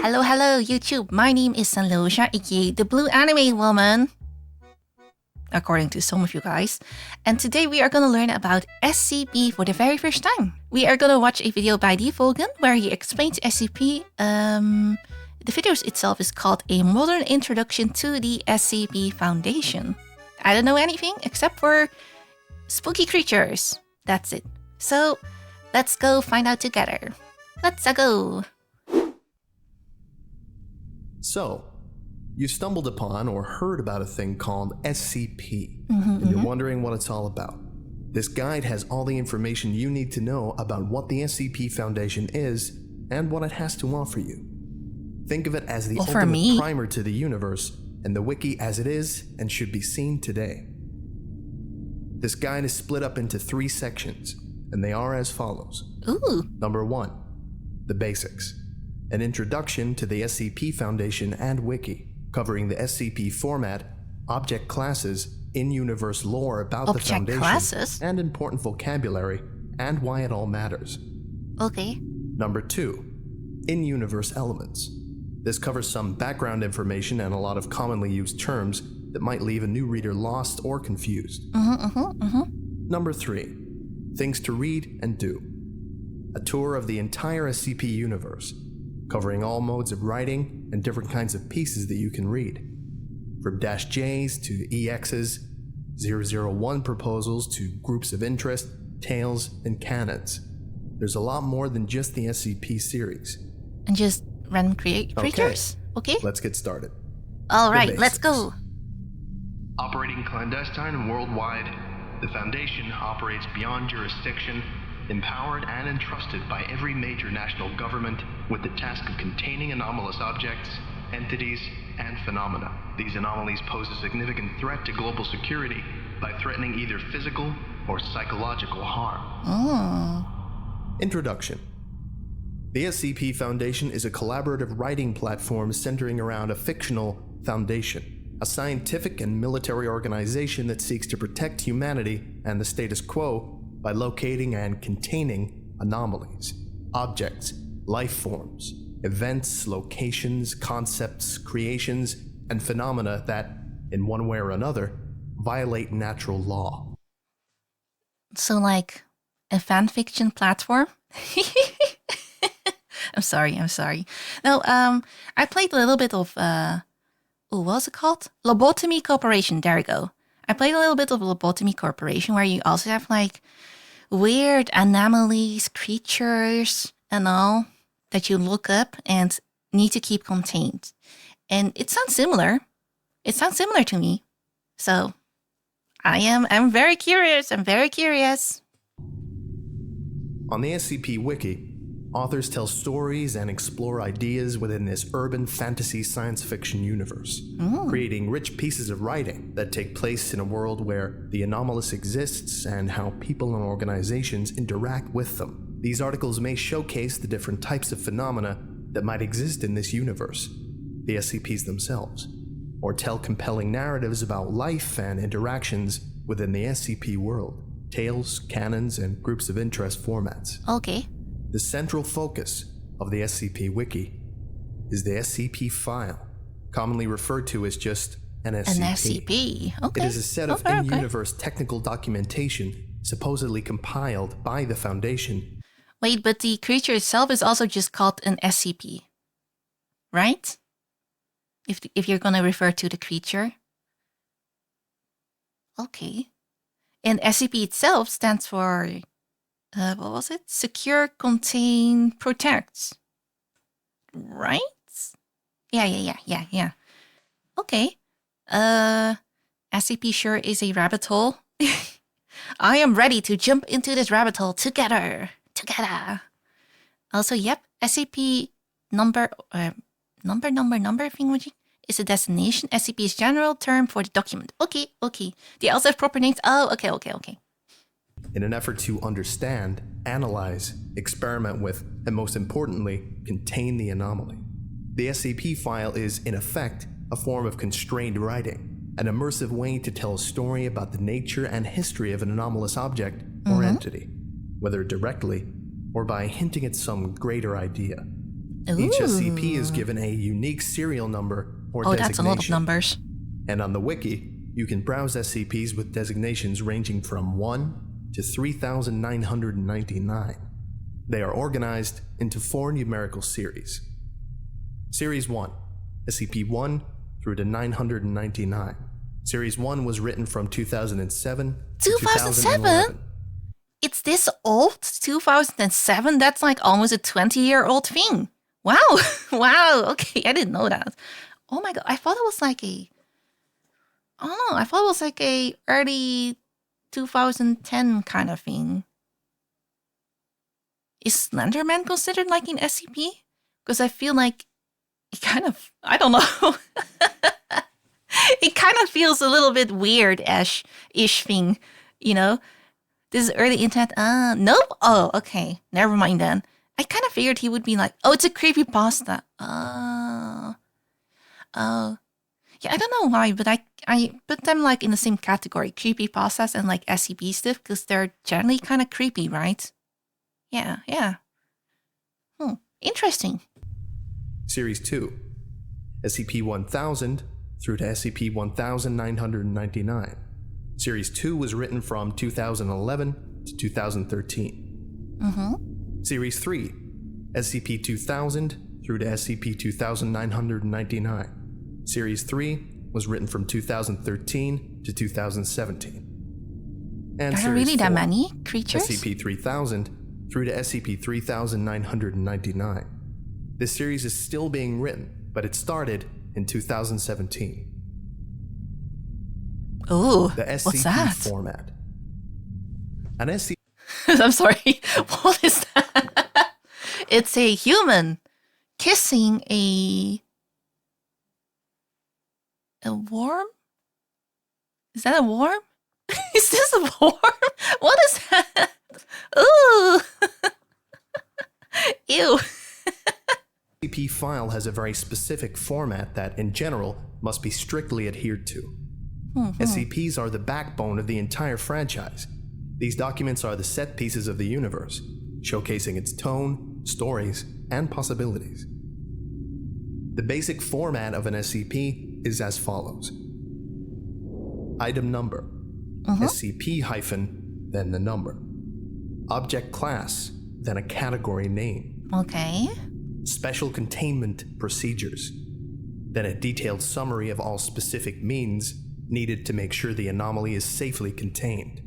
Hello, YouTube. My name is Celosia, aka the Blue Anime Woman, according to some of you guys. And today we are going to learn about SCP for the very first time. We are going to watch a video by TheVolgun where he explains SCP. The video itself is called A Modern Introduction to the SCP Foundation. I don't know anything except for spooky creatures. That's it. So let's go find out together. Let's go. So, you stumbled upon or heard about a thing called SCP, and you're wondering what it's all about. This guide has all the information you need to know about what the SCP Foundation is and what it has to offer you. Think of it as the ultimate primer to the universe, and the wiki as it is and should be seen today. This guide is split up into 3 sections, and they are as follows. Number 1, the basics. An introduction to the SCP Foundation and wiki, covering the SCP format, object classes, in-universe lore about the Foundation, and important vocabulary, and why it all matters. Okay. Number 2, in-universe elements. This covers some background information and a lot of commonly used terms that might leave a new reader lost or confused. Number 3, things to read and do. A tour of the entire SCP universe, covering all modes of writing and different kinds of pieces that you can read. From -Js to EXs, 001 proposals to groups of interest, tales, and canons. There's a lot more than just the SCP series. And just random creatures? Okay. Let's get started. Alright, let's go. Operating clandestine and worldwide, the Foundation operates beyond jurisdiction, empowered and entrusted by every major national government with the task of containing anomalous objects, entities, and phenomena. These anomalies pose a significant threat to global security by threatening either physical or psychological harm. Introduction. The SCP Foundation is a collaborative writing platform centering around a fictional foundation, a scientific and military organization that seeks to protect humanity and the status quo by locating and containing anomalies, objects, life forms, events, locations, concepts, creations, and phenomena that, in one way or another, violate natural law. So like a fanfiction platform? I'm sorry. No, I played a little bit of, what was it called? Lobotomy Corporation, there we go. I played a little bit of Lobotomy Corporation where you also have like weird anomalies, creatures, and all that you look up and need to keep contained. And it sounds similar. It sounds similar to me. So I'm very curious. On the SCP Wiki, authors tell stories and explore ideas within this urban fantasy science fiction universe, creating rich pieces of writing that take place in a world where the anomalous exists and how people and organizations interact with them. These articles may showcase the different types of phenomena that might exist in this universe, the SCPs themselves, or tell compelling narratives about life and interactions within the SCP world, tales, canons, and groups of interest formats. Okay. The central focus of the SCP Wiki is the SCP file, commonly referred to as just an SCP. An SCP, okay. It is a set of in-universe technical documentation supposedly compiled by the Foundation. Wait, but the creature itself is also just called an SCP, right? If you're gonna refer to the creature. Okay. And SCP itself stands for... what was it? Secure, contain, protect. Right? Yeah. Okay. SCP sure is a rabbit hole. I am ready to jump into this rabbit hole together. Also, yep, SCP number thingamajig is a destination. SCP is general term for the document. Okay. They also have proper names. Oh, okay. In an effort to understand, analyze, experiment with, and most importantly, contain the anomaly. The SCP file is, in effect, a form of constrained writing, an immersive way to tell a story about the nature and history of an anomalous object or entity, whether directly or by hinting at some greater idea. Each SCP Ooh. is given a unique serial number or Oh, designation. that's a lot of numbers. And on the wiki, you can browse SCPs with designations ranging from 1 to 3,999. They are organized into 4 numerical series. Series 1, SCP-1 through to 999. Series 1 was written from 2007 to 2007? 2011. It's this old? 2007? That's like almost a 20-year-old thing. Wow. Wow. Okay, I didn't know that. Oh my god, I thought it was like a... I don't know, I thought it was like a early 2010 kind of thing. Is Slenderman considered like an SCP? Because I feel like it kind of... I don't know. It kind of feels a little bit weird-ish thing, you know? This is early internet. Nope. Oh, okay. Never mind then. I kind of figured he would be like, oh, it's a creepypasta. Oh. Yeah, I don't know why, but I put them like in the same category, creepypastas and like SCP stuff, because they're generally kind of creepy, right? Yeah. Interesting. Series 2, SCP-1000 through to SCP-1999. Series 2 was written from 2011 to 2013. Series 3, SCP-2000 through to SCP-2999. Series 3 was written from 2013 to 2017. And Are there Series really that 4, many creatures? SCP-3000 through to SCP-3999. This series is still being written, but it started in 2017. Ooh, The SCP what's that? format. An SCP I'm sorry. What is that? It's a human kissing a worm? Is that a worm? Is this a worm? What is that? Ooh. Ew. SCP file has a very specific format that, in general, must be strictly adhered to. SCPs are the backbone of the entire franchise. These documents are the set pieces of the universe, showcasing its tone, stories, and possibilities. The basic format of an SCP is as follows. Item number, SCP hyphen, then the number. Object class, then a category name. Okay. Special containment procedures, then a detailed summary of all specific means needed to make sure the anomaly is safely contained.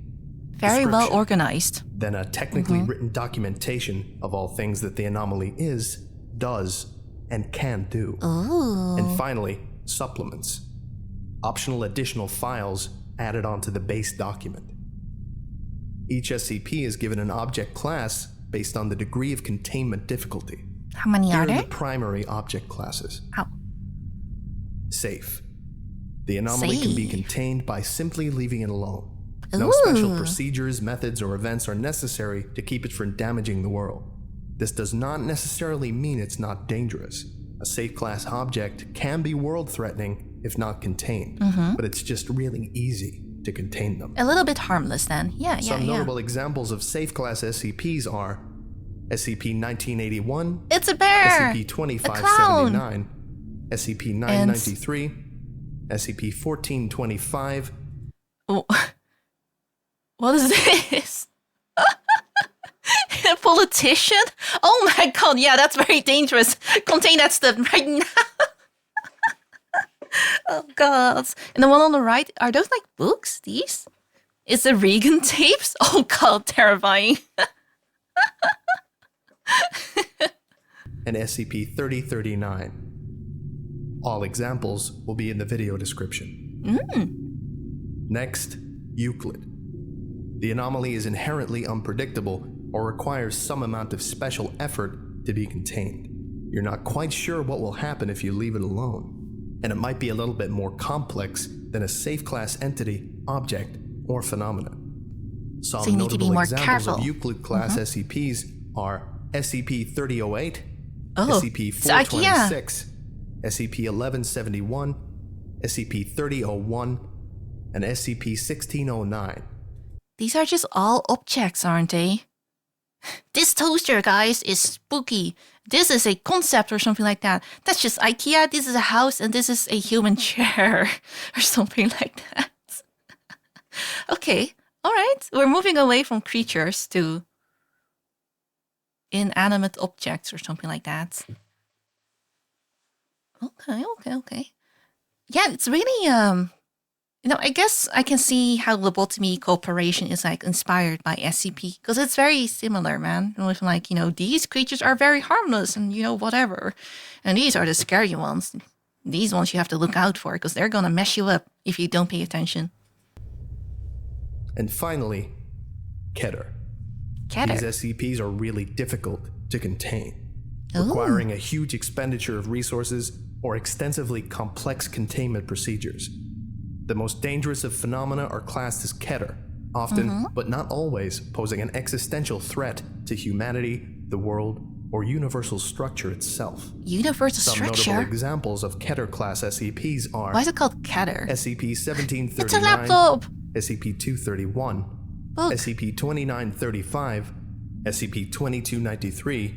Very well organized. Then a technically written documentation of all things that the anomaly is, does, and can do. Ooh. And finally, supplements. Optional additional files added onto the base document. Each SCP is given an object class based on the degree of containment difficulty. How many Here are are there? the primary object classes. Ow. Safe. The anomaly can be Safe. contained by simply leaving it alone. No special procedures, methods, or events are necessary to keep it from damaging the world. This does not necessarily mean it's not dangerous. A safe class object can be world-threatening if not contained, but it's just really easy to contain them. A little bit harmless then. Yeah. Some notable examples of safe class SCPs are SCP-1981, It's a bear. SCP-2579, SCP-993, SCP-1425, Oh. What is this? A politician? Oh my god, yeah, that's very dangerous. Contain that stuff right now. Oh god. And the one on the right, are those like books, these? Is it Reagan tapes? Oh god, terrifying. and SCP-3039. All examples will be in the video description. Next, Euclid. The anomaly is inherently unpredictable or requires some amount of special effort to be contained. You're not quite sure what will happen if you leave it alone, and it might be a little bit more complex than a safe class entity, object, or phenomenon. Some So you need to be notable more examples careful. of Euclid class SCPs are SCP-3008, Oh, SCP-426, SCP-1171, SCP-3001, and SCP-1609. These are just all objects, aren't they? This toaster, guys, is spooky. This is a concept or something like that. That's just IKEA. This is a house and this is a human chair or something like that. Okay, all right. We're moving away from creatures to inanimate objects or something like that. Okay. Yeah, it's really, I guess I can see how lobotomy cooperation is like inspired by SCP because it's very similar, man. With like, these creatures are very harmless and, whatever. And these are the scary ones. These ones you have to look out for because they're going to mess you up if you don't pay attention. And finally, Keter. These SCPs are really difficult to contain, requiring a huge expenditure of resources or extensively complex containment procedures. The most dangerous of phenomena are classed as Keter, often, but not always, posing an existential threat to humanity, the world, or universal structure itself. Universal structure? Some notable examples of Keter-class SCPs are... Why is it called Keter? SCP-1739, it's a laptop! SCP-231, SCP-2935, SCP-2293,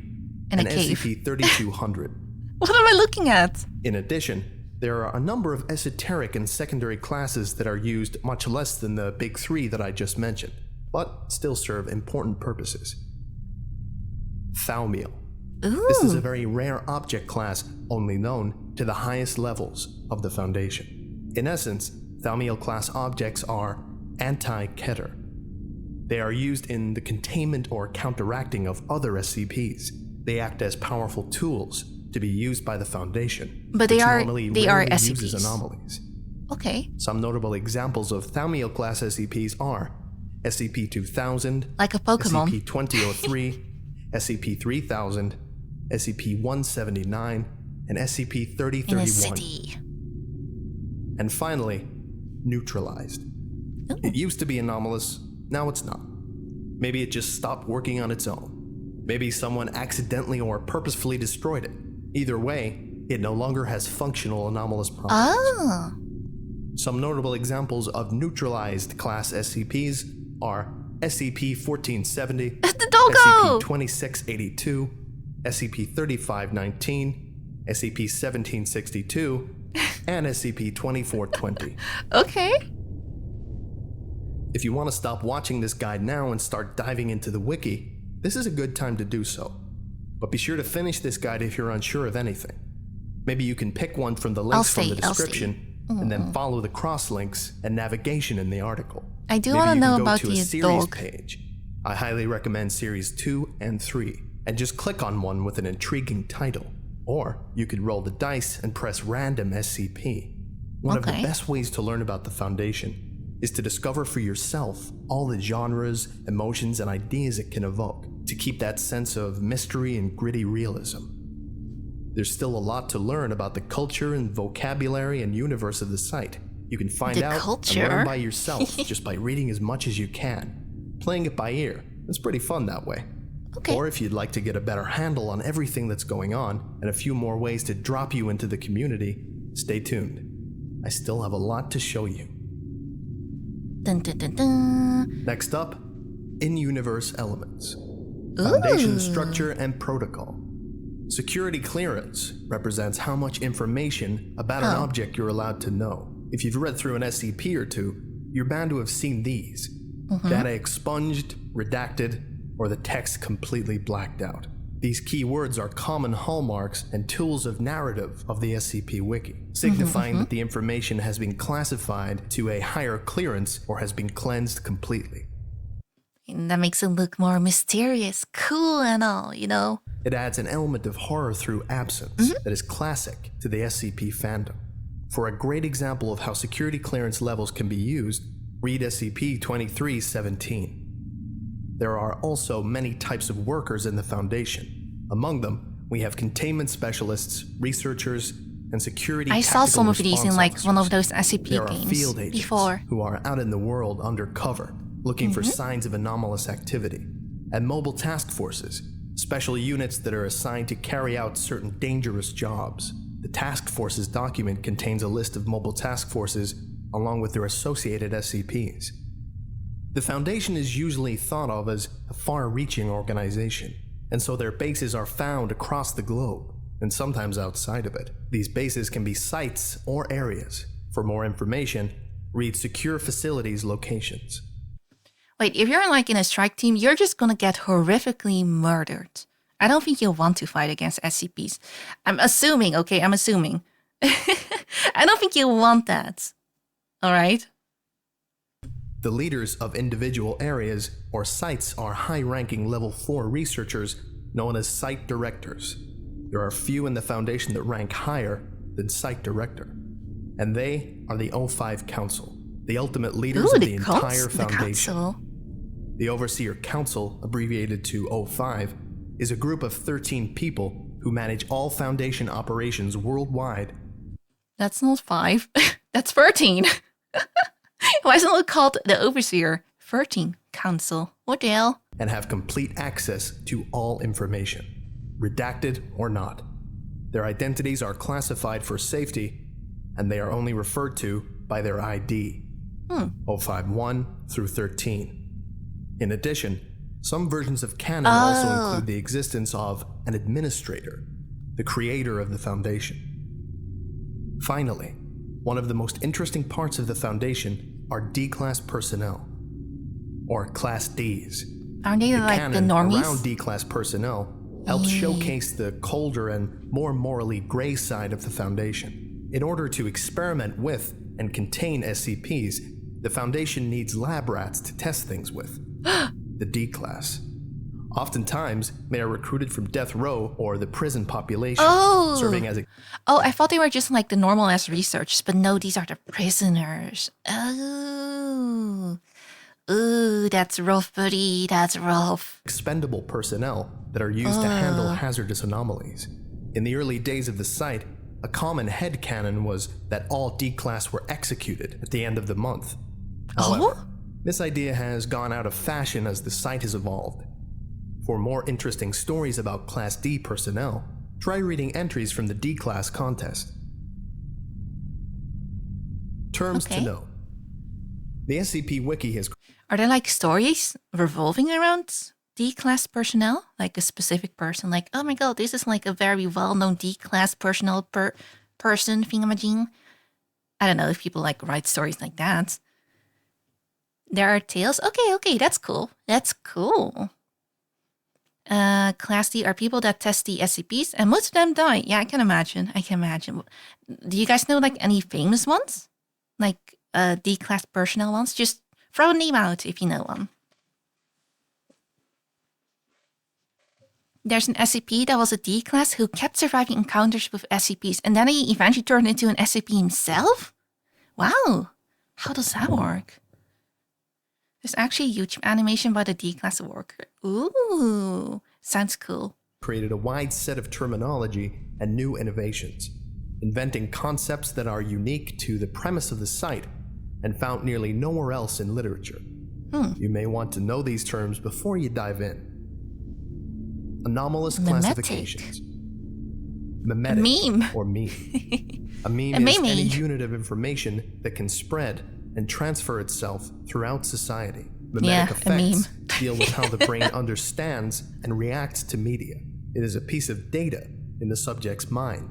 and SCP-3200. What am I looking at? In addition, there are a number of esoteric and secondary classes that are used much less than the big three that I just mentioned, but still serve important purposes. Thaumiel. This is a very rare object class only known to the highest levels of the Foundation. In essence, Thaumiel class objects are anti-Keter. They are used in the containment or counteracting of other SCPs. They act as powerful tools to be used by the Foundation, but they are SCPs. Uses anomalies. Okay. Some notable examples of Thaumiel class SCPs are SCP-2000, like a Pokemon, SCP-2003, SCP-3000, SCP-179, and SCP-3031. In a city. And finally, neutralized. It used to be anomalous, now it's not. Maybe it just stopped working on its own. Maybe someone accidentally or purposefully destroyed it. Either way, it no longer has functional anomalous properties. Some notable examples of neutralized class SCPs are SCP-1470, the doggo! SCP-2682, SCP-3519, SCP-1762, and SCP-2420. Okay. If you want to stop watching this guide now and start diving into the wiki, this is a good time to do so. But be sure to finish this guide if you're unsure of anything. Maybe you can pick one from the links from the description and then follow the cross-links and navigation in the article. I do want to know about the series dog page. I highly recommend series 2 and 3 and just click on one with an intriguing title. Or you could roll the dice and press random SCP. One of the best ways to learn about the Foundation is to discover for yourself all the genres, emotions, and ideas it can evoke to keep that sense of mystery and gritty realism. There's still a lot to learn about the culture and vocabulary and universe of the site. You can find out and learn by yourself just by reading as much as you can. Playing it by ear, it's pretty fun that way. Or if you'd like to get a better handle on everything that's going on and a few more ways to drop you into the community, stay tuned. I still have a lot to show you. Dun, dun, dun, dun. Next up, in-universe elements. Foundation structure and protocol. Security clearance represents how much information about an object you're allowed to know. If you've read through an SCP or two, you're bound to have seen these. Data expunged, redacted, or the text completely blacked out. These keywords are common hallmarks and tools of narrative of the SCP Wiki, signifying that the information has been classified to a higher clearance or has been cleansed completely. And that makes it look more mysterious, cool and all, It adds an element of horror through absence that is classic to the SCP fandom. For a great example of how security clearance levels can be used, read SCP-2317. There are also many types of workers in the Foundation. Among them, we have containment specialists, researchers, and security I saw some of these in like officers. one of those SCP there games are field agents before. who are out in the world undercover, looking for signs of anomalous activity. And mobile task forces, special units that are assigned to carry out certain dangerous jobs. The task forces document contains a list of mobile task forces along with their associated SCPs. The Foundation is usually thought of as a far-reaching organization, and so their bases are found across the globe, and sometimes outside of it. These bases can be sites or areas. For more information, read Secure Facilities Locations. Wait, if you're like in a strike team, you're just gonna get horrifically murdered. I don't think you'll want to fight against SCPs. I'm assuming, okay? I'm assuming. I don't think you'll want that. Alright? The leaders of individual areas or sites are high-ranking Level 4 researchers known as Site Directors. There are few in the Foundation that rank higher than Site Director, and they are the O5 Council, the ultimate leaders of the entire Foundation. The Overseer Council, abbreviated to O5, is a group of 13 people who manage all Foundation operations worldwide. That's not 5, that's 13. Why isn't it called the Overseer 13 Council? What the hell? And have complete access to all information, redacted or not. Their identities are classified for safety, and they are only referred to by their ID, 051 through 13. In addition, some versions of Canon also include the existence of an administrator, the creator of the Foundation. Finally, one of the most interesting parts of the Foundation are D-Class personnel, or Class Ds. Aren't they like the Canon normies? around D-Class personnel helps showcase the colder and more morally gray side of the Foundation. In order to experiment with and contain SCPs, the Foundation needs lab rats to test things with, the D-Class. Oftentimes, they are recruited from death row or the prison population, serving as a... Oh, I thought they were just like the normal as researchers, but no, these are the prisoners. Oh. Ooh, that's rough, buddy. That's rough. expendable personnel that are used to handle hazardous anomalies. In the early days of the site, a common headcanon was that all D-Class were executed at the end of the month. However, this idea has gone out of fashion as the site has evolved. For more interesting stories about Class D personnel, try reading entries from the D-Class contest. Terms to know. The SCP Wiki has... Are there like stories revolving around D-Class personnel? Like a specific person, like, oh my god, this is like a very well-known D-Class personnel person thingamajig. I don't know if people like write stories like that. There are tales? Okay, that's cool. That's cool. Class D are people that test the SCPs, and most of them die. Yeah, I can imagine. Do you guys know like any famous ones? Like D-Class personnel ones? Just throw a name out if you know one. There's an SCP that was a D-Class who kept surviving encounters with SCPs, and then he eventually turned into an SCP himself? Wow, how does that work? There's actually a YouTube animation by the D-Class worker. Ooh, sounds cool. Created a wide set of terminology and new innovations, inventing concepts that are unique to the premise of the site and found nearly nowhere else in literature. You may want to know these terms before you dive in. Anomalous classifications. Memetic, meme. or meme. A meme is any unit of information that can spread and transfer itself throughout society. Memetic effects deal with how the brain understands and reacts to media. It is a piece of data in the subject's mind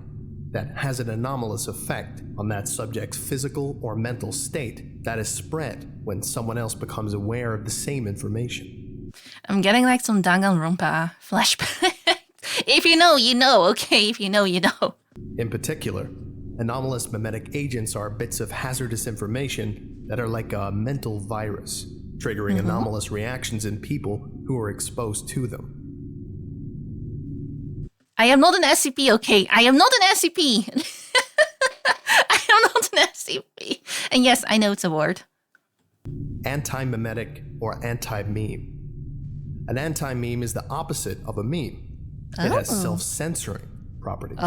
that has an anomalous effect on that subject's physical or mental state that is spread when someone else becomes aware of the same information. I'm getting like some Danganronpa flashback. If you know, you know, okay? If you know, you know. In particular, anomalous memetic agents are bits of hazardous information that are like a mental virus, triggering anomalous reactions in people who are exposed to them. I am not an SCP, okay? I am not an SCP. I am not an SCP. And yes, I know it's a word. Anti-memetic or anti-meme. An anti-meme is the opposite of a meme. It has self-censoring properties.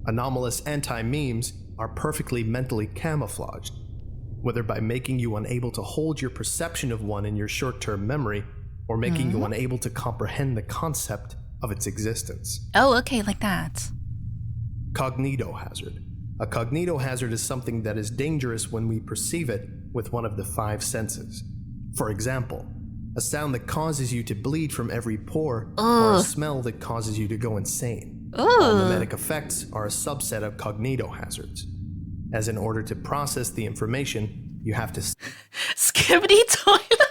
Anomalous anti-memes are perfectly mentally camouflaged, whether by making you unable to hold your perception of one in your short-term memory or making you unable to comprehend the concept of its existence. Oh, okay, like that. Cognitohazard. A cognitohazard is something that is dangerous when we perceive it with one of the 5 senses. For example, a sound that causes you to bleed from every pore, or a smell that causes you to go insane. All mimetic effects are a subset of cognitohazards, as in order to process the information, you have to Skibbity toilet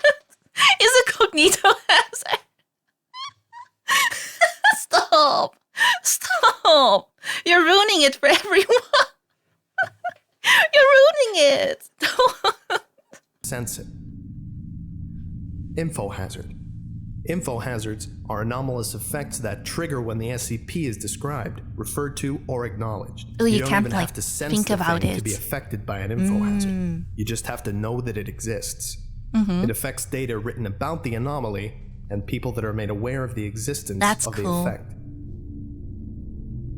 is a cognitohazard. Stop! Stop! You're ruining it for everyone. You're ruining it. sense it. Infohazard. Infohazards are anomalous effects that trigger when the SCP is described, referred to, or acknowledged. Oh, you don't can't, even have to sense think the about thing it to be affected by an infohazard. You just have to know that it exists. It affects data written about the anomaly and people that are made aware of the existence of the effect.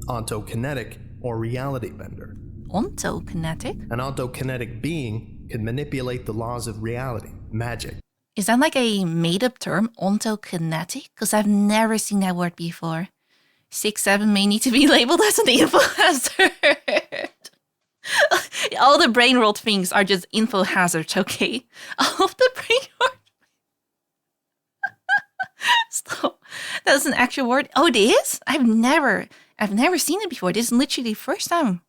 Ontokinetic or reality bender. Ontokinetic? An ontokinetic being can manipulate the laws of reality, magic. Is that like a made-up term, ontokinetic? Because I've never seen that word before. 6-7 may need to be labeled as an infohazard. All the brain world things are just infohazards, okay? All of the brain world. Stop. That's an actual word. Oh, it is? I've never seen it before. This is literally the first time.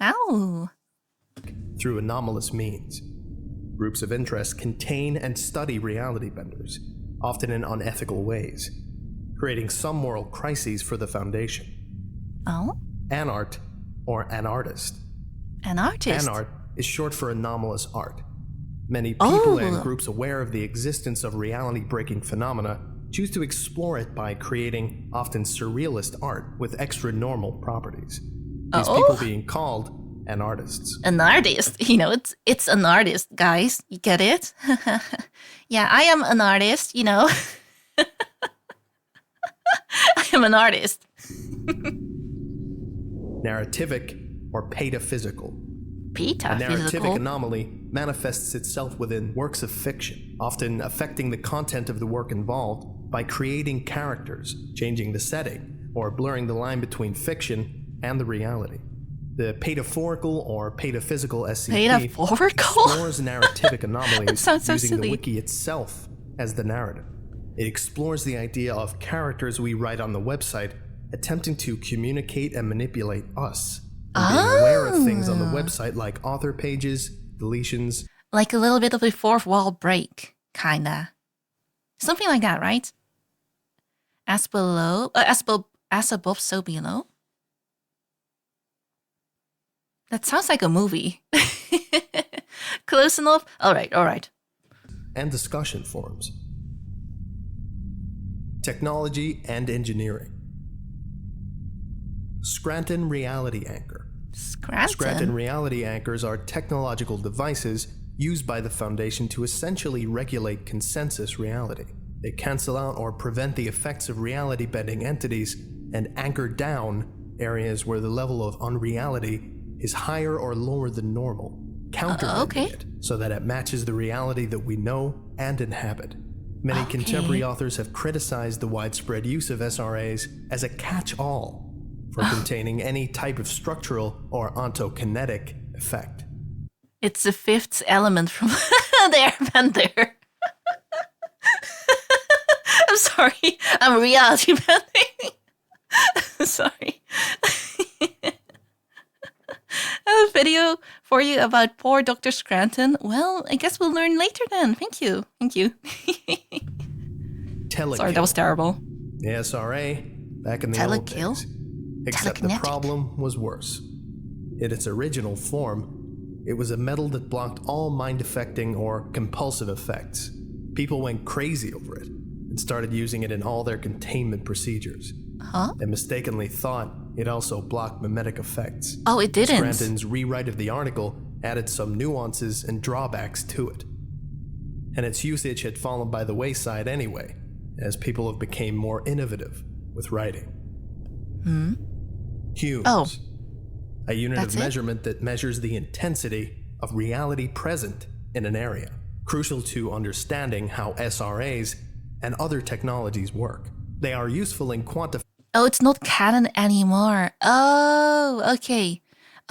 Wow. Through anomalous means. Groups of interest contain and study reality benders, often in unethical ways, creating some moral crises for the Foundation. Oh? Anart, or an artist. An artist? Anart is short for anomalous art. Many people and groups aware of the existence of reality-breaking phenomena choose to explore it by creating often surrealist art with extra-normal properties. These people being called an artist. An artist. You know, it's an artist, guys. You get it? Yeah, I am an artist, you know. I am an artist. Narrativic or pataphysical. Pataphysical? A narrativic anomaly manifests itself within works of fiction, often affecting the content of the work involved by creating characters, changing the setting, or blurring the line between fiction and the reality. The pataphorical or pataphysical SCP explores narrativic anomalies using silly. the wiki itself as the narrative. It explores the idea of characters we write on the website attempting to communicate and manipulate us, and being aware of things on the website like author pages, deletions. Like a little bit of a fourth wall break, kinda. Something like that, right? As below, as above, so below. That sounds like a movie. Close enough? All right. And discussion forums. Technology and engineering. Scranton Reality Anchor. Scranton Reality Anchors are technological devices used by the Foundation to essentially regulate consensus reality. They cancel out or prevent the effects of reality-bending entities and anchor down areas where the level of unreality is higher or lower than normal, counteracting it so that it matches the reality that we know and inhabit. Many contemporary authors have criticized the widespread use of SRAs as a catch-all for containing any type of structural or ontokinetic effect. It's the fifth element from the Airbender. I'm sorry, I'm reality bending. Sorry. A video for you about poor Dr. Scranton. Well, I guess we'll learn later then. Thank you. Sorry, that was terrible. The SRA, back in the old days. Except the problem was worse. In its original form, it was a metal that blocked all mind-affecting or compulsive effects. People went crazy over it and started using it in all their containment procedures. And mistakenly thought it also blocked mimetic effects. Oh, it didn't. Scranton's rewrite of the article added some nuances and drawbacks to it. And its usage had fallen by the wayside anyway, as people have become more innovative with writing. Humes. A unit of measurement that measures the intensity of reality present in an area, crucial to understanding how SRAs and other technologies work. They are useful in quantifying. Oh, it's not Canon anymore. Oh, okay.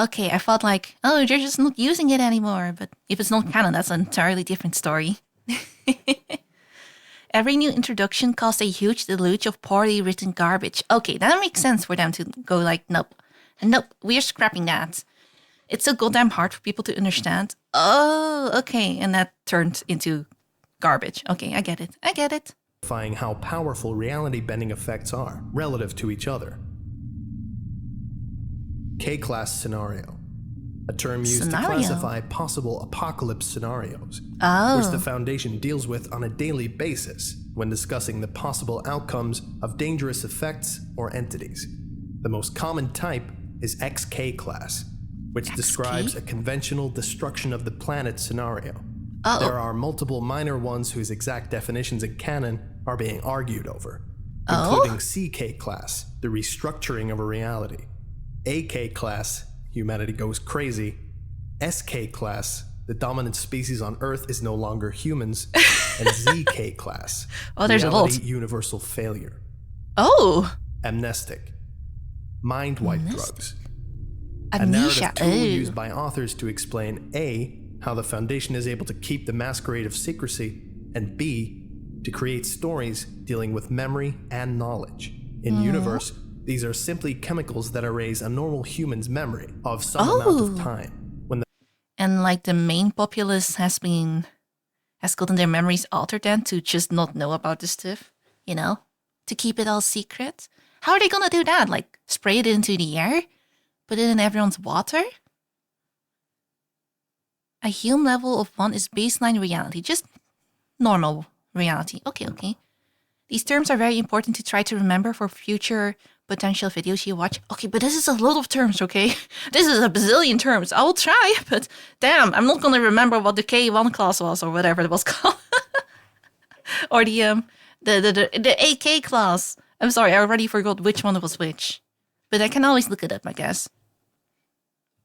Okay, I thought like, oh, they're just not using it anymore. But if it's not Canon, that's an entirely different story. Every new introduction caused a huge deluge of poorly written garbage. Okay, that makes sense for them to go like, nope, we're scrapping that. It's so goddamn hard for people to understand. Oh, okay, and that turned into garbage. Okay, I get it. Identifying how powerful reality-bending effects are relative to each other. K-class scenario. A term used to classify possible apocalypse scenarios, which the Foundation deals with on a daily basis when discussing the possible outcomes of dangerous effects or entities. The most common type is XK class, which describes a conventional destruction of the planet scenario. There are multiple minor ones whose exact definitions in Canon are being argued over, including CK class, the restructuring of a reality, AK class, humanity goes crazy, SK class, the dominant species on Earth is no longer humans, and ZK class, there's reality universal failure. Amnestic, mind-wipe drugs. A narrative tool used by authors to explain A, how the Foundation is able to keep the masquerade of secrecy, and B, to create stories dealing with memory and knowledge. In universe, these are simply chemicals that erase a normal human's memory of some amount of time. And like the main populace has gotten their memories altered then to just not know about this stuff, to keep it all secret. How are they gonna do that? Like spray it into the air? Put it in everyone's water? A hume level of 1 is baseline reality, just normal reality. Okay. These terms are very important to try to remember for future potential videos you watch. Okay, but this is a lot of terms, okay? This is a bazillion terms. I will try, but damn, I'm not gonna remember what the K1 class was or whatever it was called. Or the AK class. I'm sorry, I already forgot which one was which. But I can always look it up, I guess.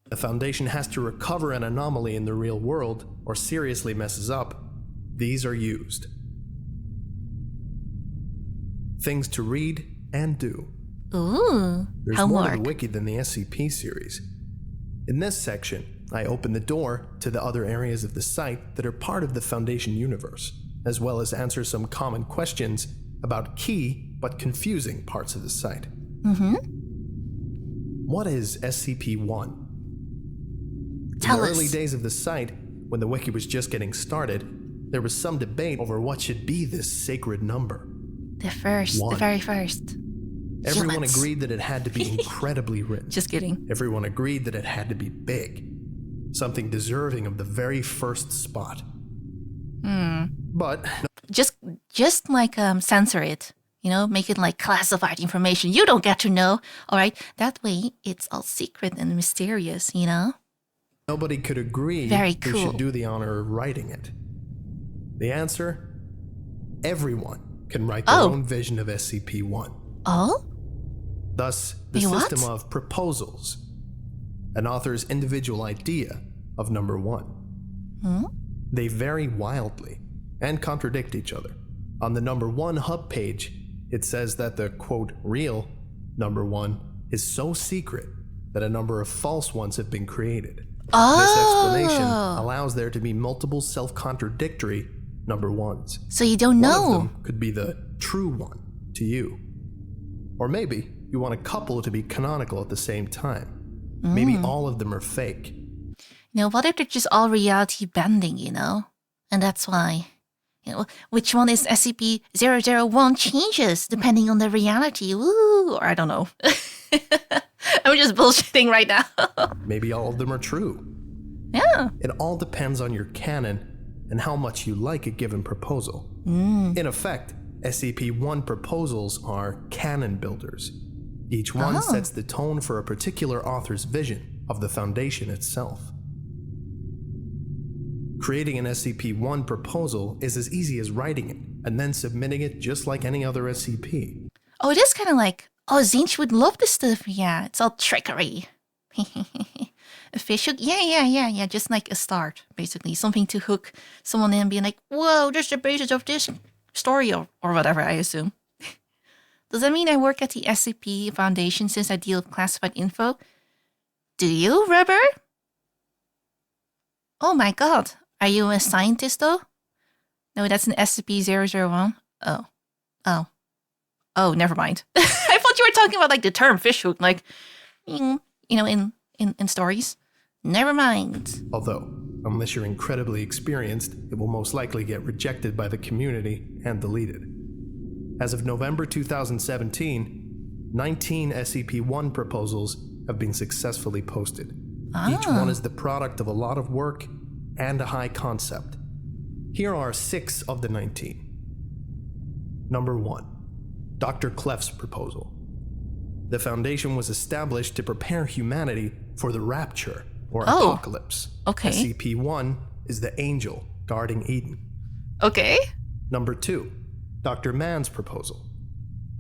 The Foundation has to recover an anomaly in the real world or seriously messes up. These are used. Things to read and do. Ooh, There's more to the wiki than the SCP series. In this section, I open the door to the other areas of the site that are part of the Foundation universe, as well as answer some common questions about key but confusing parts of the site. What is SCP-1? In the early days of the site, when the wiki was just getting started, there was some debate over what should be this sacred number. The very first. Everyone agreed that it had to be incredibly rich. Just kidding. Everyone agreed that it had to be big. Something deserving of the very first spot. But just like censor it. Make it like classified information. You don't get to know. All right. That way it's all secret and mysterious, Nobody could agree who should do the honor of writing it. The answer? Everyone can write their own vision of SCP-1. Thus, the system of proposals. An author's individual idea of number 1. They vary wildly and contradict each other. On the number 1 hub page, it says that the, quote, real number 1 is so secret that a number of false ones have been created. This explanation allows there to be multiple self-contradictory number 1s. So you don't know. One of them could be the true one to you. Or maybe you want a couple to be canonical at the same time. Maybe all of them are fake. What if they're just all reality bending, And that's why, which one is SCP-001 changes depending on the reality. Or I don't know. I'm just bullshitting right now. Maybe all of them are true. Yeah. It all depends on your canon and how much you like a given proposal. In effect, SCP-1 proposals are canon builders. Each one sets the tone for a particular author's vision of the Foundation itself. Creating an SCP-1 proposal is as easy as writing it and then submitting it just like any other SCP. Oh, it is kind of like, Zinch would love this stuff. Yeah, it's all trickery. A fish hook? Yeah. Just like a start, basically. Something to hook someone in and be like, whoa, there's the basis of this story or whatever, I assume. Does that mean I work at the SCP Foundation since I deal with classified info? Do you, Rubber? Oh my god. Are you a scientist though? No, that's an SCP-001. Oh, never mind. I thought you were talking about like the term fishhook, like, in stories. Never mind. Although, unless you're incredibly experienced, it will most likely get rejected by the community and deleted. As of November 2017, 19 SCP-1 proposals have been successfully posted. Each one is the product of a lot of work and a high concept. Here are 6 of the 19. Number 1. Dr. Clef's proposal. The Foundation was established to prepare humanity for the rapture or apocalypse. Okay. SCP-1 is the angel guarding Eden. Okay. Number 2. Dr. Mann's proposal.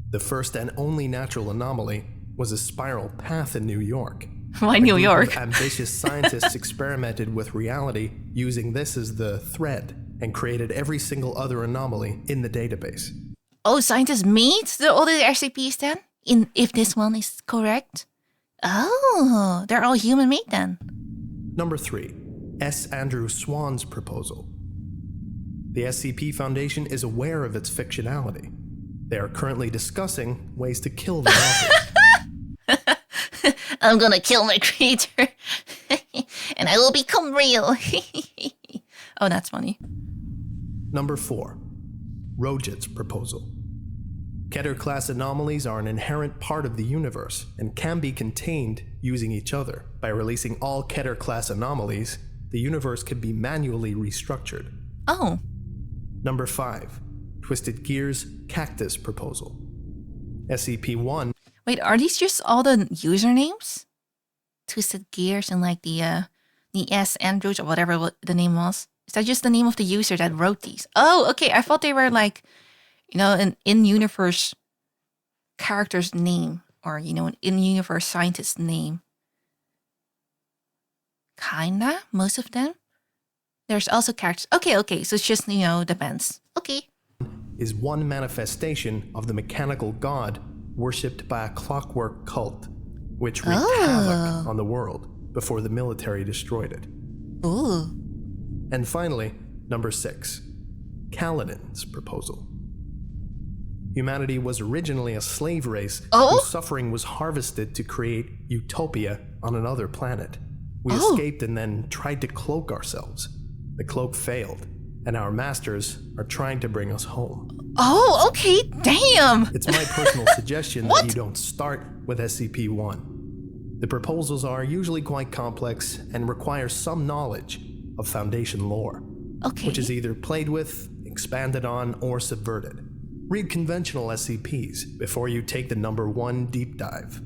The first and only natural anomaly was a spiral path in New York. Why New York? Ambitious scientists experimented with reality using this as the thread and created every single other anomaly in the database. Oh, scientists meet all the SCPs then? If this one is correct? Oh, they're all human-made then. Number 3. S. Andrew Swan's proposal. The SCP Foundation is aware of its fictionality. They are currently discussing ways to kill the author. I'm gonna kill my creator, and I will become real. Oh, that's funny. Number 4. Rojit's proposal. Keter-class anomalies are an inherent part of the universe and can be contained using each other. By releasing all Keter-class anomalies, the universe can be manually restructured. Oh. Number 5. Twisted Gear's Cactus proposal. SCP-1. Wait, are these just all the usernames? Twisted Gears and like the S Androids or whatever the name was? Is that just the name of the user that wrote these? Oh, okay. I thought they were like, an in-universe character's name or, an in-universe scientist's name. Kinda, most of them. There's also characters. Okay. So it's just, depends. Okay. Is one manifestation of the mechanical god worshipped by a clockwork cult, which wreaked havoc on the world before the military destroyed it. Ooh. And finally, number 6. Kaladin's proposal. Humanity was originally a slave race whose suffering was harvested to create utopia on another planet. We escaped and then tried to cloak ourselves. The cloak failed, and our masters are trying to bring us home. Oh, okay, damn! It's my personal suggestion that you don't start with SCP-1. The proposals are usually quite complex and require some knowledge of Foundation lore, which is either played with, expanded on, or subverted. Read conventional SCPs before you take the number 1 deep dive.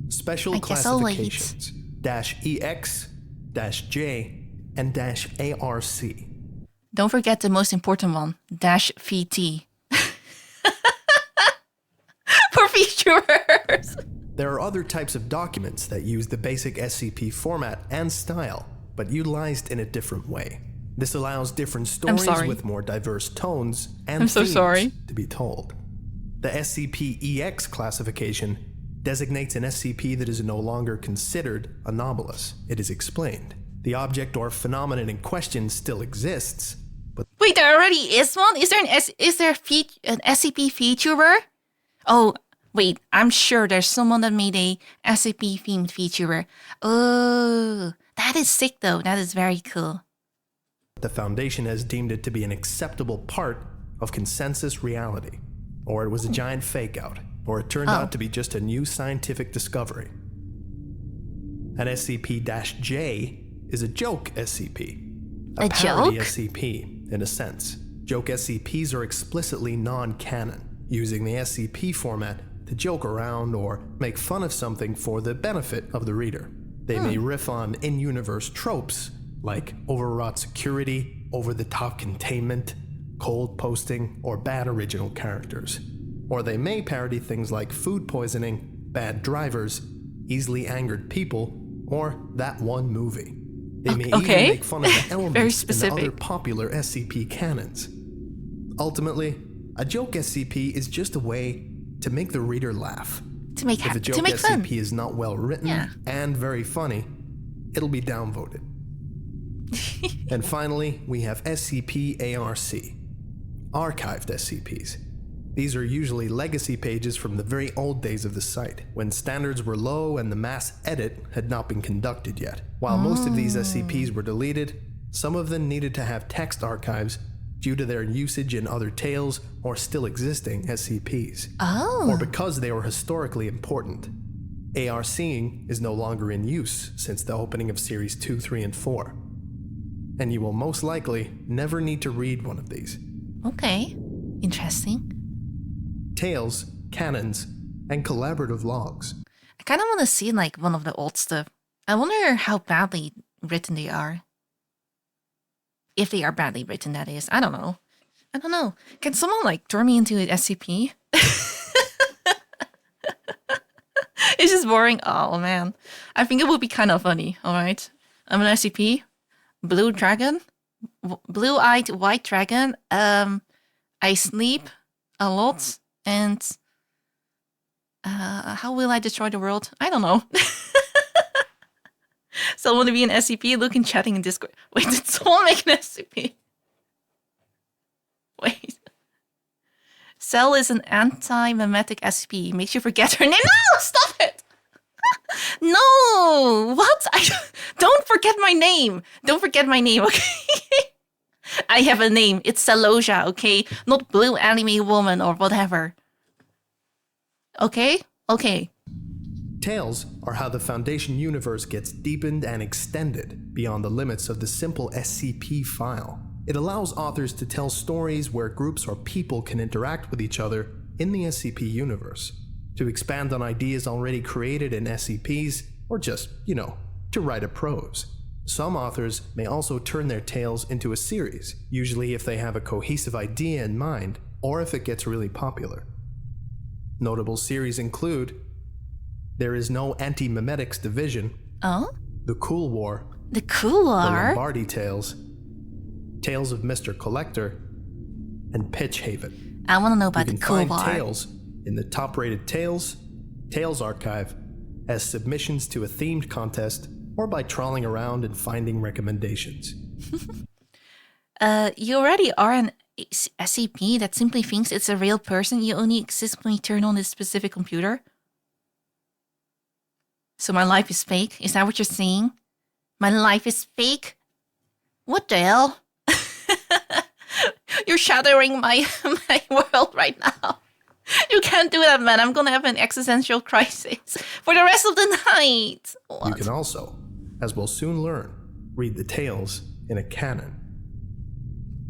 Special classifications -EX, -J, and -ARC. Don't forget the most important one, -VT. For features. There are other types of documents that use the basic SCP format and style, but utilized in a different way. This allows different stories with more diverse tones and themes to be told. The SCP-EX classification designates an SCP that is no longer considered anomalous. It is explained. The object or phenomenon in question still exists, but... Wait, there already is one? Is there an SCP Vtuber? Oh, wait, I'm sure there's someone that made a SCP-themed Vtuber. Oh, that is sick though. That is very cool. The Foundation has deemed it to be an acceptable part of consensus reality. Or it was a giant fake-out, or it turned out to be just a new scientific discovery. An SCP-J is a joke SCP. A parody joke? SCP, in a sense. Joke SCPs are explicitly non-canon, using the SCP format to joke around or make fun of something for the benefit of the reader. They may riff on in-universe tropes like overwrought security, over-the-top containment, cold posting, or bad original characters. Or they may parody things like food poisoning, bad drivers, easily angered people, or that one movie. They may even make fun of the elements in the other popular SCP canons. Ultimately, a joke SCP is just a way to make the reader laugh. If a joke SCP is not well written and very funny, it'll be downvoted. And finally, we have SCP-ARC, archived SCPs. These are usually legacy pages from the very old days of the site, when standards were low and the mass edit had not been conducted yet. While most of these SCPs were deleted, some of them needed to have text archives due to their usage in other tales or still existing SCPs. Or because they were historically important. ARCing is no longer in use since the opening of Series 2, 3, and 4. And you will most likely never need to read one of these. Okay, interesting. Tales, canons, and collaborative logs. I kind of want to see like one of the old stuff. I wonder how badly written they are. If they are badly written, that is. I don't know. Can someone like turn me into an SCP? It's just boring. Oh man. I think it would be kind of funny. Alright. I'm an SCP. Blue dragon. Blue-eyed white dragon. I sleep a lot. And how will I destroy the world? I don't know. So I want to be an SCP. Look in chatting in Discord. Wait, did someone make an SCP? Wait. Cell is an anti-memetic SCP. Makes you forget her name. No! Stop it! No! What? Don't forget my name. Don't forget my name, okay? I have a name. It's Celosia, okay? Not blue anime woman or whatever. Okay? Okay. Tales are how the Foundation universe gets deepened and extended beyond the limits of the simple SCP file. It allows authors to tell stories where groups or people can interact with each other in the SCP universe, to expand on ideas already created in SCPs, or just, to write a prose. Some authors may also turn their tales into a series, usually if they have a cohesive idea in mind, or if it gets really popular. Notable series include There Is No Anti-Memetics Division, The Cool War, The Cool War, The Lombardi Tales, Tales of Mr. Collector, and Pitch Haven. I want to know about the Cool War. You can find tales in the top-rated Tales Archive, as submissions to a themed contest, or by trawling around and finding recommendations. You already are an SCP that simply thinks it's a real person. You only exist when you turn on this specific computer. So my life is fake? Is that what you're saying? My life is fake? What the hell? You're shattering my world right now. You can't do that, man. I'm gonna have an existential crisis for the rest of the night. What? You can also, as we'll soon learn, read the tales in a canon.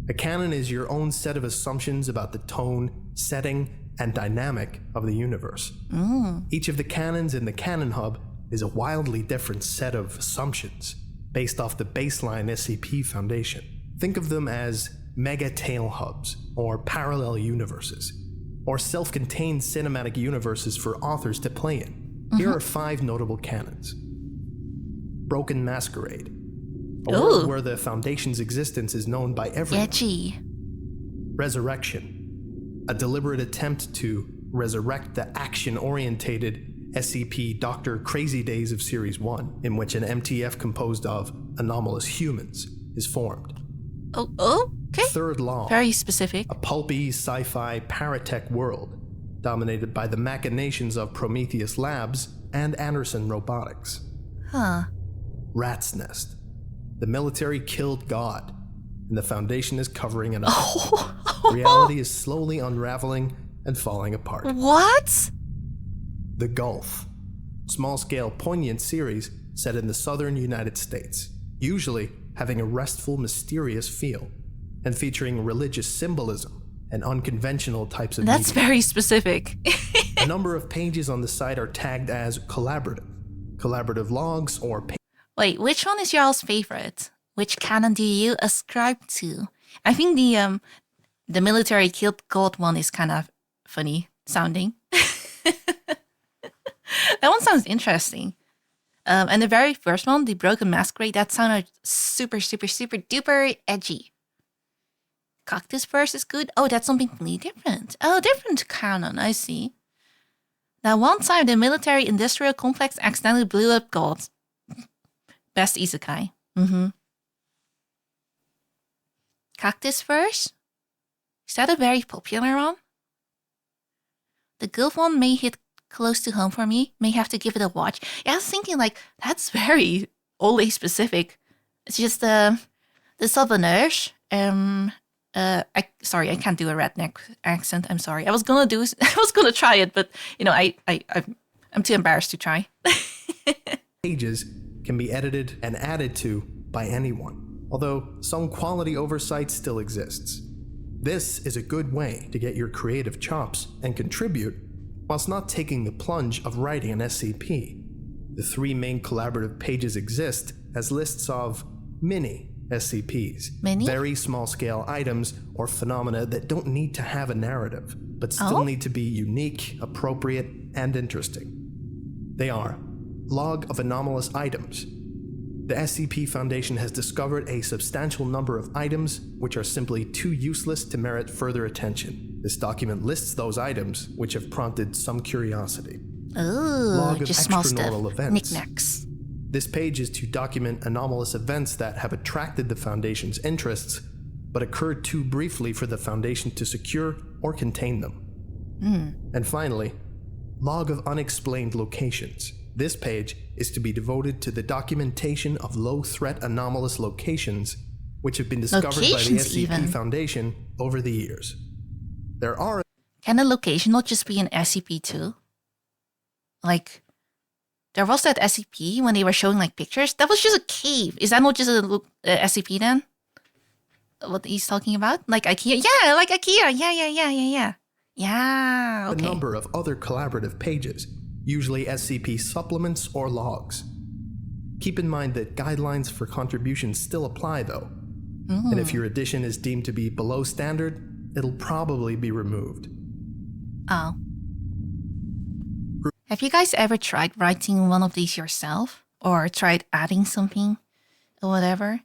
A canon is your own set of assumptions about the tone, setting, and dynamic of the universe. Each of the canons in the Canon Hub is a wildly different set of assumptions based off the baseline SCP Foundation. Think of them as mega tale hubs, or parallel universes, or self-contained cinematic universes for authors to play in. Here are 5 notable canons. Broken Masquerade, a world where the Foundation's existence is known by everyone. Edgy. Resurrection, a deliberate attempt to resurrect the action-orientated SCP Dr. Crazy Days of Series 1, in which an MTF composed of anomalous humans is formed. Okay. Third Law. Very specific. A pulpy sci-fi paratech world dominated by the machinations of Prometheus Labs and Anderson Robotics. Rat's Nest. The military killed God, and the Foundation is covering it up. Reality is slowly unraveling and falling apart. What? The Gulf. Small-scale, poignant series set in the southern United States, usually having a restful, mysterious feel, and featuring religious symbolism and unconventional types of That's media. very specific. A number of pages on the site are tagged as collaborative logs, or Wait, which one is y'all's favorite? Which canon do you ascribe to? I think the military killed God one is kind of funny sounding. That one sounds interesting. And the very first one, the Broken Masquerade, that sounded super, super, super duper edgy. Cactus Verse is good. Oh, that's something completely different. Oh, different canon, I see. Now, one time the military industrial complex accidentally blew up God. Best isekai. Cactus Verse? Is that a very popular one? The Gulf one may hit close to home for me. May have to give it a watch. Yeah, I was thinking like, that's very Ole specific. It's just the Southerners. Sorry, I can't do a redneck accent. I'm sorry. I was gonna try it, but you know, I'm too embarrassed to try. Pages can be edited and added to by anyone, although some quality oversight still exists. This is a good way to get your creative chops and contribute whilst not taking the plunge of writing an SCP. The 3 main collaborative pages exist as lists of mini SCPs, very small-scale items or phenomena that don't need to have a narrative, but still need to be unique, appropriate, and interesting. They are Log of Anomalous Items. The SCP Foundation has discovered a substantial number of items which are simply too useless to merit further attention. This document lists those items which have prompted some curiosity. Log of just small Extranormal stuff. Events. Knickknacks. This page is to document anomalous events that have attracted the Foundation's interests, but occurred too briefly for the Foundation to secure or contain them. And finally, Log of Unexplained Locations. This page is to be devoted to the documentation of low-threat anomalous locations which have been discovered by the SCP Foundation over the years. There are... Can a location not just be an SCP too? Like, there was that SCP when they were showing like pictures. That was just a cave. Is that not just a SCP then? What he's talking about? Like IKEA? Yeah, like IKEA. Yeah. Yeah, okay. A number of other collaborative pages, usually SCP supplements or logs. Keep in mind that guidelines for contributions still apply though. And if your edition is deemed to be below standard, it'll probably be removed. Oh. Have you guys ever tried writing one of these yourself? Or tried adding something? Or whatever?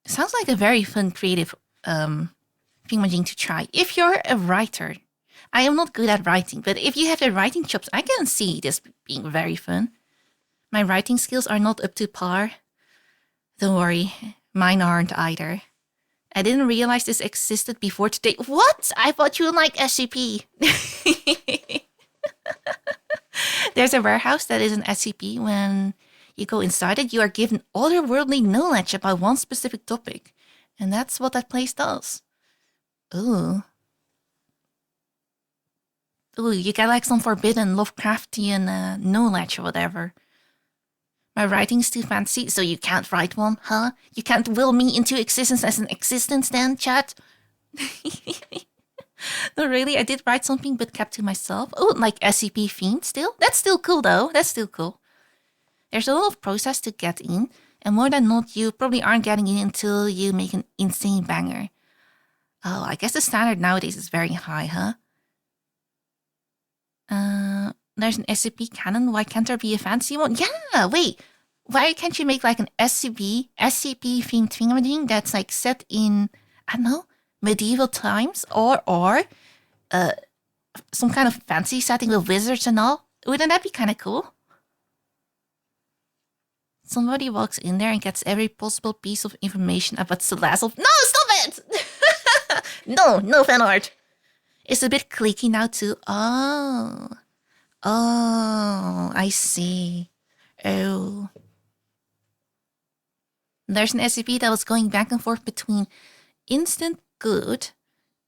It sounds like a very fun, creative thingamajig to try. If you're a writer, I am not good at writing, but if you have the writing chops, I can see this being very fun. My writing skills are not up to par. Don't worry, mine aren't either. I didn't realize this existed before today. What? I thought you liked SCP. There's a warehouse that is an SCP. When you go inside it, you are given otherworldly knowledge about one specific topic. And that's what that place does. Ooh, you get like some forbidden Lovecraftian knowledge or whatever. My writing's too fancy, so you can't write one, huh? You can't will me into existence as an existence then, chat? No, really, I did write something but kept to myself. Oh, like SCP themed still? That's still cool though, that's still cool. There's a lot of process to get in, and more than not, you probably aren't getting in until you make an insane banger. Oh, I guess the standard nowadays is very high, huh? There's an SCP Canon. Why can't there be a fancy one? Yeah, wait. Why can't you make like an SCP themed thingamajig that's like set in, I don't know, medieval times or some kind of fancy setting with wizards and all? Wouldn't that be kind of cool? Somebody walks in there and gets every possible piece of information about Celosia. No, stop it! No fan art. It's a bit clicky now too. Oh, I see. Oh. There's an SCP that was going back and forth between instant good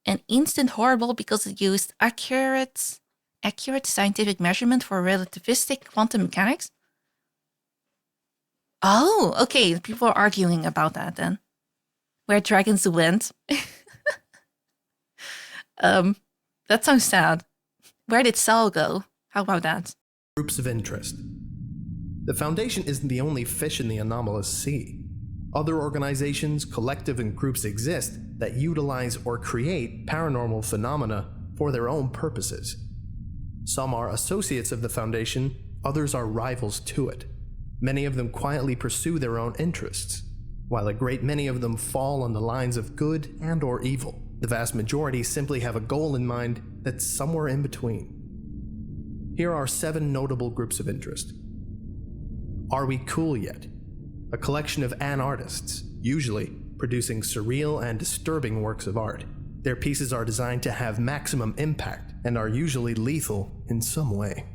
and instant horrible because it used accurate scientific measurement for relativistic quantum mechanics. Oh, okay. People are arguing about that then. Where dragons went. That sounds sad. Where did Sal go? How about that? Groups of interest. The Foundation isn't the only fish in the anomalous sea. Other organizations, collective, and groups exist that utilize or create paranormal phenomena for their own purposes. Some are associates of the Foundation, others are rivals to it. Many of them quietly pursue their own interests, while a great many of them fall on the lines of good and or evil. The vast majority simply have a goal in mind that's somewhere in between. Here are 7 notable groups of interest. Are we cool yet? a collection of artists, usually producing surreal and disturbing works of art. Their pieces are designed to have maximum impact and are usually lethal in some way.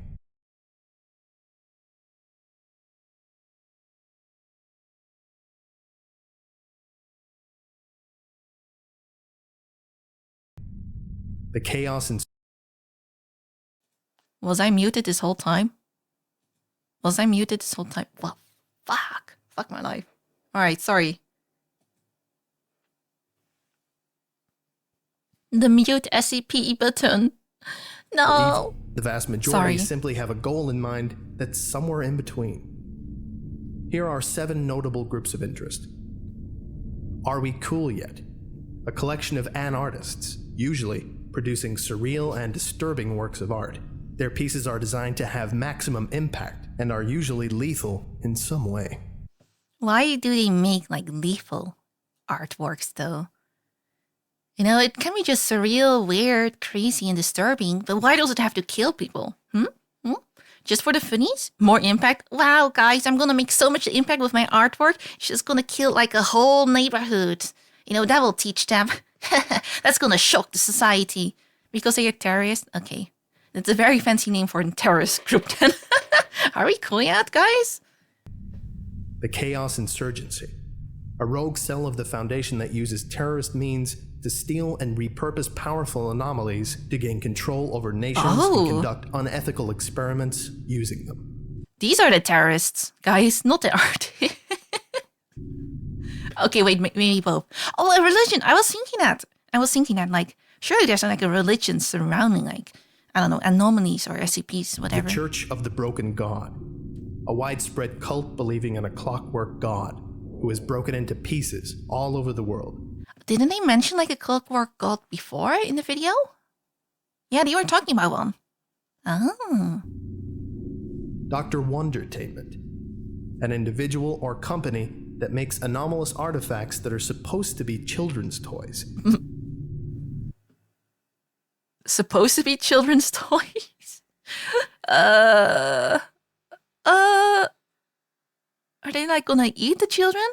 The chaos and Was I muted this whole time? Was I muted this whole time? Well, fuck. Fuck my life. Alright, sorry. The mute SCP button. No. The vast majority simply have a goal in mind that's somewhere in between. Here are 7 notable groups of interest. Are We Cool Yet? A collection of artists, usually producing surreal and disturbing works of art. Their pieces are designed to have maximum impact and are usually lethal in some way. Why do they make like lethal artworks though? You know, it can be just surreal, weird, crazy, and disturbing, but why does it have to kill people? Just for the funnies? More impact? Wow, guys, I'm gonna make so much impact with my artwork. It's just gonna kill like a whole neighborhood. You know, that will teach them. That's gonna shock the society. Because they're terrorists? Okay. That's a very fancy name for a terrorist group then. Are we cool yet, guys? The Chaos Insurgency. A rogue cell of the Foundation that uses terrorist means to steal and repurpose powerful anomalies to gain control over nations and conduct unethical experiments using them. These are the terrorists, guys, not the art. Okay, wait, maybe both. Oh, a religion. I was thinking that, like, surely there's like a religion surrounding, like, I don't know, anomalies or SCPs, whatever. The Church of the Broken God. A widespread cult believing in a clockwork god who is broken into pieces all over the world. Didn't they mention like a clockwork god before in the video? Yeah, they were talking about one. Oh. Dr. Wondertainment. An individual or company that makes anomalous artifacts that are supposed to be children's toys. Supposed to be children's toys? Are they like gonna eat the children?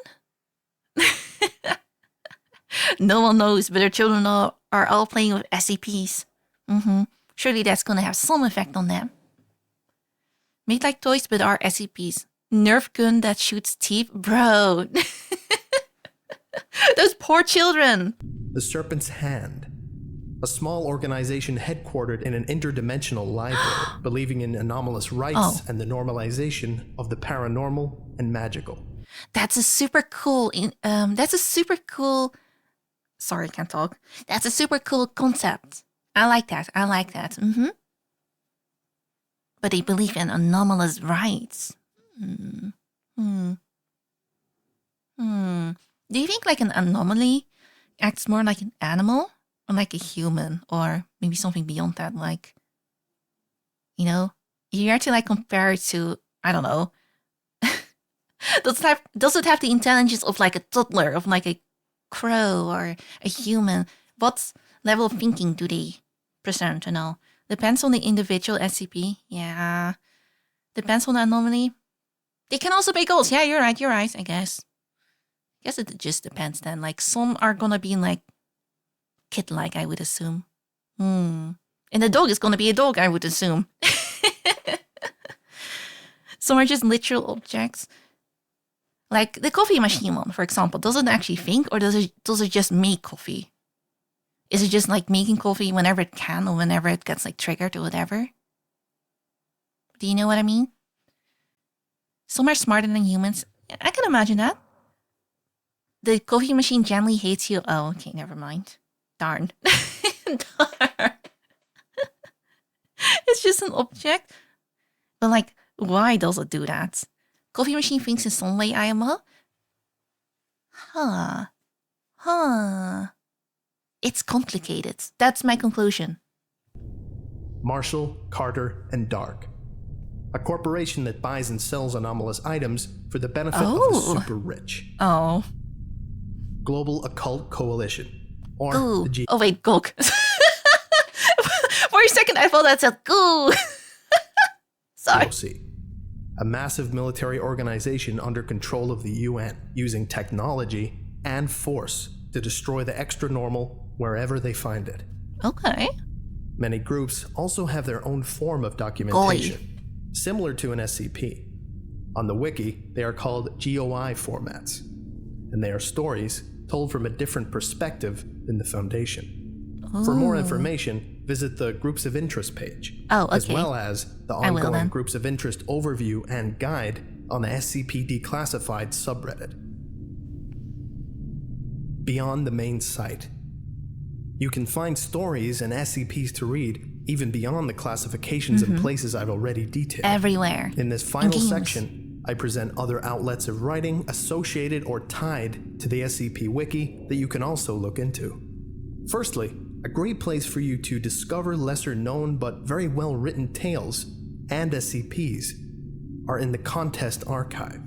No one knows, but their children are all playing with SCPs. Surely that's gonna have some effect on them. Made like toys, but are SCPs. Nerf gun that shoots teeth? Bro. Those poor children. The Serpent's Hand. A small organization headquartered in an interdimensional library, believing in anomalous rites and the normalization of the paranormal and magical. That's a super cool. Sorry, can't talk. That's a super cool concept. I like that. But they believe in anomalous rites. Do you think like an anomaly acts more like an animal or like a human, or maybe something beyond that? Like, you know, you have to like compare it to, I don't know. Does it have the intelligence of like a toddler, of like a crow or a human? What level of thinking do they present? You know, depends on the individual SCP. Yeah, depends on the anomaly. They can also be goals. Yeah, you're right. I guess it just depends then. Like some are gonna be like kid-like, I would assume. And the dog is gonna be a dog, I would assume. Some are just literal objects. Like the coffee machine one, for example, does it actually think, or does it just make coffee? Is it just like making coffee whenever it can, or whenever it gets like triggered or whatever? Do you know what I mean? Some are smarter than humans. I can imagine that. The coffee machine generally hates you. Oh, okay, never mind. Darn. Darn. It's just an object. But like, why does it do that? Coffee machine thinks in some way I am a... It's complicated. That's my conclusion. Marshall, Carter, and Dark. A corporation that buys and sells anomalous items for the benefit of the super rich. Oh. Global Occult Coalition. Or Goo. the G. Oh wait, gulk. For a second I thought that said goo. Sorry. GOC. a massive military organization under control of the UN, using technology and force to destroy the extra-normal wherever they find it. Okay. Many groups also have their own form of documentation, similar to an SCP. On the wiki, they are called GOI formats, and they are stories told from a different perspective than the Foundation. For more information, visit the Groups of Interest page, as well as the ongoing Groups of Interest overview and guide on the SCP Declassified subreddit. Beyond the main site, you can find stories and SCPs to read even beyond the classifications and places I've already detailed. Everywhere. In this final section, I present other outlets of writing associated or tied to the SCP Wiki that you can also look into. Firstly, a great place for you to discover lesser known but very well written tales and SCPs are in the Contest Archive.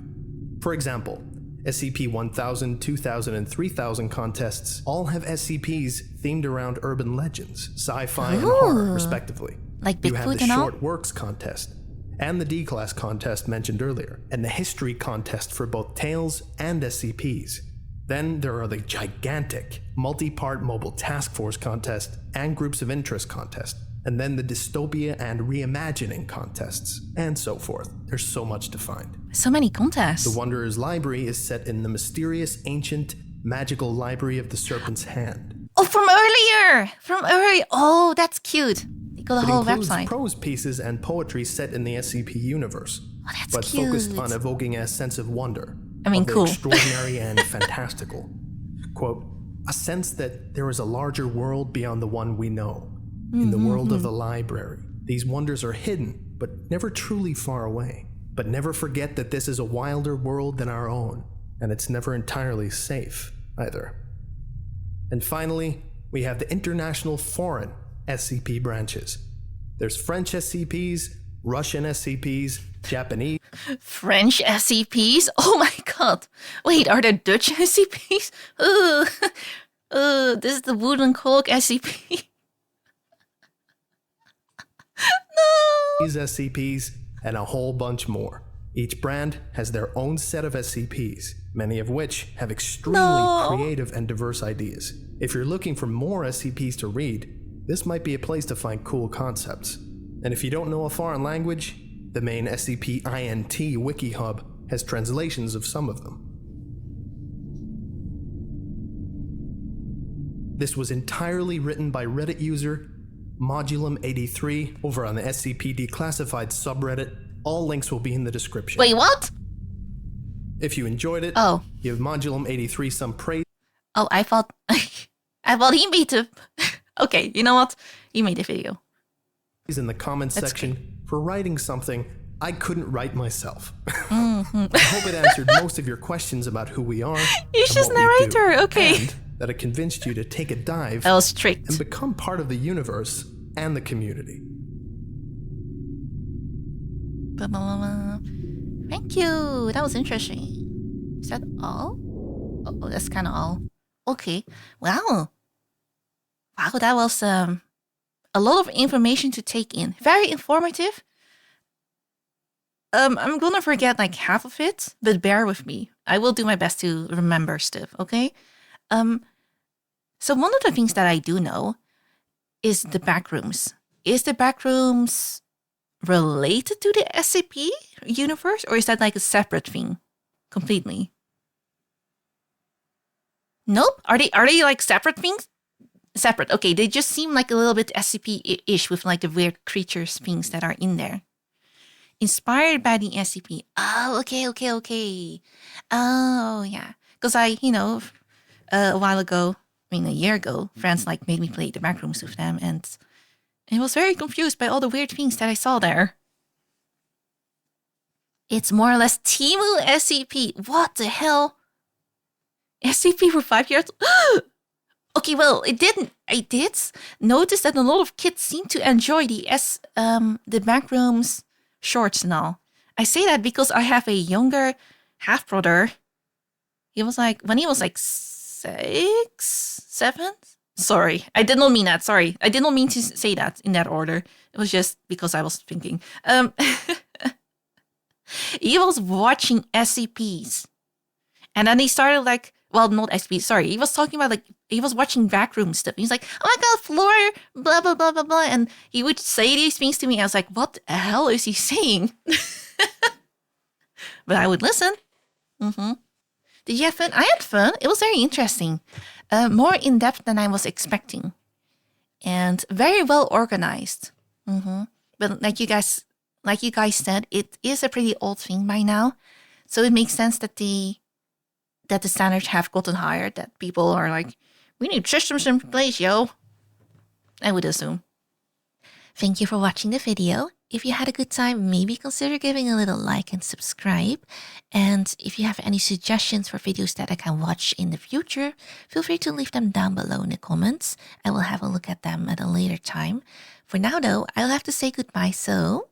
For example, SCP-1000, 2000, and 3000 contests all have SCPs themed around urban legends, sci-fi, and horror, respectively. Like You have Bigfoot the and all? Short Works contest, and the D-Class contest mentioned earlier, and the History contest for both Tales and SCPs. Then there are the gigantic, multi-part Mobile Task Force contest and Groups of Interest contest, and then the Dystopia and Reimagining contests, and so forth. There's so much to find. So many contests. The Wanderer's Library is set in the mysterious, ancient, magical Library of the Serpent's Hand. Oh, from earlier! From earlier. Oh, that's cute. They got a It whole includes website. prose pieces and poetry set in the SCP universe, Oh, that's but cute. focused on evoking a sense of wonder. I mean, of the cool. extraordinary and fantastical. Quote, a sense that there is a larger world beyond the one we know. In the world of the library, these wonders are hidden, but never truly far away. But never forget that this is a wilder world than our own, and it's never entirely safe, either. And finally, we have the international foreign SCP branches. There's French SCPs, Russian SCPs, Japanese, French SCPs? Oh my god. Wait, are there Dutch SCPs? This is the Wooden Colk SCP. No! SCPs, and a whole bunch more. Each brand has their own set of SCPs, many of which have extremely creative and diverse ideas. If you're looking for more SCPs to read, this might be a place to find cool concepts. And if you don't know a foreign language, the main SCP-INT Wiki Hub has translations of some of them. This was entirely written by Reddit user Modulum83 over on the SCP Declassified subreddit. All links will be in the description. Wait, what? If you enjoyed it, give Modulum83 some praise. Oh, I thought he made the... Okay, you know what? He made the video. In the comments section for writing something I couldn't write myself. I hope it answered most of your questions about who we are. He's just narrator, okay. And that it convinced you to take a dive I was strict. and become part of the universe and the community. Thank you. That was interesting. Is that all? Oh, that's kind of all. Okay. Wow. Wow, that was a lot of information to take in. Very informative. I'm gonna forget like half of it, but bear with me. I will do my best to remember stuff, okay? So one of the things that I do know is the backrooms. Is the backrooms related to the SCP universe, or is that like a separate thing completely? Nope. Are they like separate things? Separate. Okay, they just seem like a little bit SCP-ish with like the weird creatures things that are in there. Inspired by the SCP. Oh, okay. Oh, yeah. Because a while ago, a year ago, friends like made me play the backrooms with them, and I was very confused by all the weird things that I saw there. It's more or less Timu SCP. What the hell? SCP for 5 years? Okay, well, I did notice that a lot of kids seem to enjoy the backrooms shorts and all. I say that because I have a younger half-brother. He was like, when he was like 6, 7? Sorry, I did not mean that. Sorry, I did not mean to say that in that order. It was just because I was thinking. He was watching SCPs. And then he started like, well, not SCPs, sorry. He was talking about like, he was watching backroom stuff. He's like, oh my God, floor, blah, blah, blah, blah, blah. And he would say these things to me. I was like, what the hell is he saying? But I would listen. Did you have fun? I had fun. It was very interesting. More in-depth than I was expecting. And very well organized. But like you guys said, it is a pretty old thing by now. So it makes sense that the standards have gotten higher, that people are like, we need systems in place, yo. I would assume. Thank you for watching the video. If you had a good time, maybe consider giving a little like and subscribe. And if you have any suggestions for videos that I can watch in the future, feel free to leave them down below in the comments. I will have a look at them at a later time. For now though, I'll have to say goodbye, so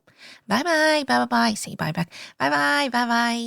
bye-bye, bye-bye-bye. Say bye back. Bye-bye, bye-bye.